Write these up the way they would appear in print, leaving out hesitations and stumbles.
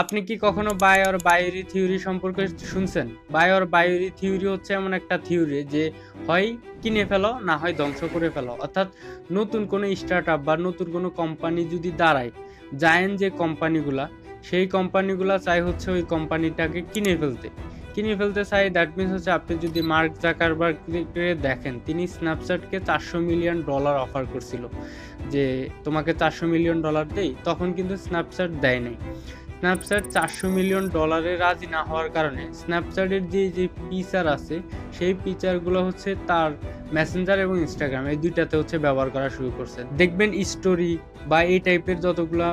আপনি কি কখনো বাই অর বায়োরি থিওরি সম্পর্কে শুনছেন? বাই অর বায়োরি থিওরি হচ্ছে এমন একটা থিওরি যে হয় কিনে ফেলো না হয় ধ্বংস করে ফেলো। অর্থাৎ নতুন কোনো স্টার্টআপ বা নতুন কোনো কোম্পানি যদি দাঁড়ায়, জায়ান্ট যে কোম্পানিগুলা, সেই কোম্পানিগুলা চায় হচ্ছে ওই কোম্পানিটাকে কিনে ফেলতে চায়। দ্যাট মিনস হচ্ছে আপনি যদি মার্ক জাকারবার্গকে দেখেন, তিনি স্ন্যাপচ্যাটকে $400 মিলিয়ন অফার করছিল যে তোমাকে $400 মিলিয়ন দেই, তখন কিন্তু স্ন্যাপচ্যাট দেয় নাই। স্ন্যাপচ্যাট $400 মিলিয়ন রাজি না হওয়ার কারণে স্ন্যাপচ্যাটের যে ফিচার আছে, সেই ফিচারগুলো হচ্ছে তার মেসেঞ্জার এবং ইনস্টাগ্রাম এই দুইটাতে হচ্ছে ব্যবহার করা শুরু করছে। দেখবেন স্টোরি বা এই টাইপের যতগুলা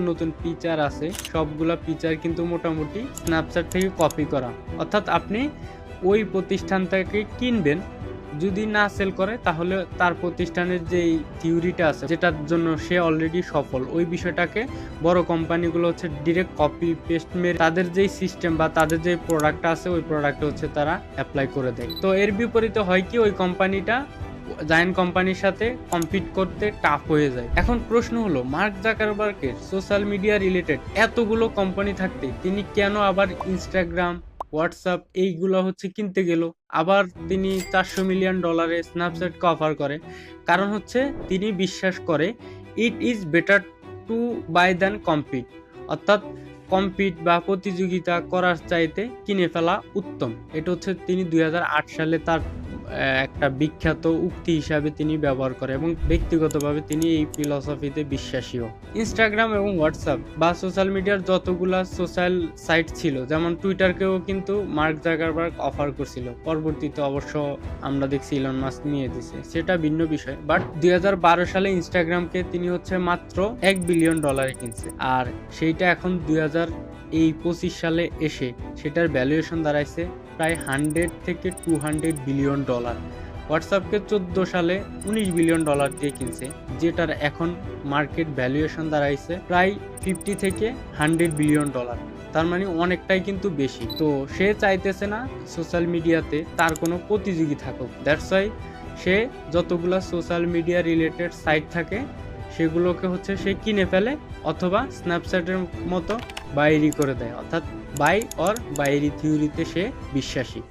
নতুন ফিচার আছে, সবগুলা ফিচার কিন্তু মোটামুটি স্ন্যাপচ্যাট থেকে কপি করা। অর্থাৎ আপনি ওই প্রতিষ্ঠানটাকে কিনবেন, যদি না সেল করে তাহলে তার প্রতিষ্ঠানের যে থিওরিটা আছে, যেটার জন্য সে অলরেডি সফল, ওই বিষয়টাকে বড় কোম্পানিগুলো হচ্ছে ডিরেক্ট কপি পেস্ট মেরে তাদের যেই সিস্টেম বা তাদের যে প্রোডাক্টটা আছে ওই প্রোডাক্টে হচ্ছে তারা অ্যাপ্লাই করে দেয়। তো এর বিপরীতে হয় কি, ওই কোম্পানিটা জায়ান্ট কোম্পানির সাথে কম্পিট করতে টাফ হয়ে যায়। এখন প্রশ্ন হলো, মার্ক জাকারবার্গের সোশ্যাল মিডিয়া রিলেটেড এতগুলো কোম্পানি থাকতে তিনি কেন আবার ইনস্টাগ্রাম, হোয়াটসঅ্যাপ এইগুলো হচ্ছে কিনতে গেল? আবার তিনি $400 মিলিয়ন স্ন্যাপচ্যাটকে অফার করে। কারণ হচ্ছে তিনি বিশ্বাস করে it is better to buy than compete. অর্থাৎ কম্পিট বা প্রতিযোগিতা করার চাইতে কিনে ফেলা উত্তম। এটা হচ্ছে তিনি 2008 সালে তার একটা বিখ্যাত উক্তি হিসাবে তিনি ব্যবহার করে এবং ব্যক্তিগতভাবে তিনি এই ফিলসফিতে বিশ্বাসীও। ইনস্টাগ্রাম এবং হোয়াটসঅ্যাপ বা সোশ্যাল মিডিয়ার যতগুলা সোশ্যাল সাইট ছিল, যেমন টুইটারকেও কিন্তু মার্ক জাকারবার্গ অফার করছিল, পরবর্তীতে অবশ্য আমরা দেখছি ইলন মাস্ক নিয়ে দিছে, সেটা ভিন্ন বিষয়। বাট 2012 সালে ইনস্টাগ্রামকে তিনি হচ্ছে মাত্র $1 বিলিয়ন কিনছে, আর সেইটা এখন 2025 সালে এসে সেটার ভ্যালুয়েশন দাঁড়াইছে প্রায় $100 থেকে $200 বিলিয়ন। হোয়াটসঅ্যাপকে 14 সালে $19 বিলিয়ন দিয়ে কিনছে, যেটার এখন মার্কেট ভ্যালুয়েশন দাঁড়াইছে প্রায় $50 থেকে $100 বিলিয়ন। তার মানে অনেকটাই কিন্তু বেশি। তো সে চাইতেছে না সোশ্যাল মিডিয়াতে তার কোনো প্রতিযোগী থাকুক। দ্যাটস ওয়াই সে যতগুলা সোশ্যাল মিডিয়া রিলেটেড সাইট থাকে সেগুলোকে হচ্ছে সে কিনে ফেলে, অথবা স্ন্যাপচ্যাটের মতো বাইরি করে দেয়। অর্থাৎ বাই অর বাইরি থিওরিতে সে বিশ্বাসী।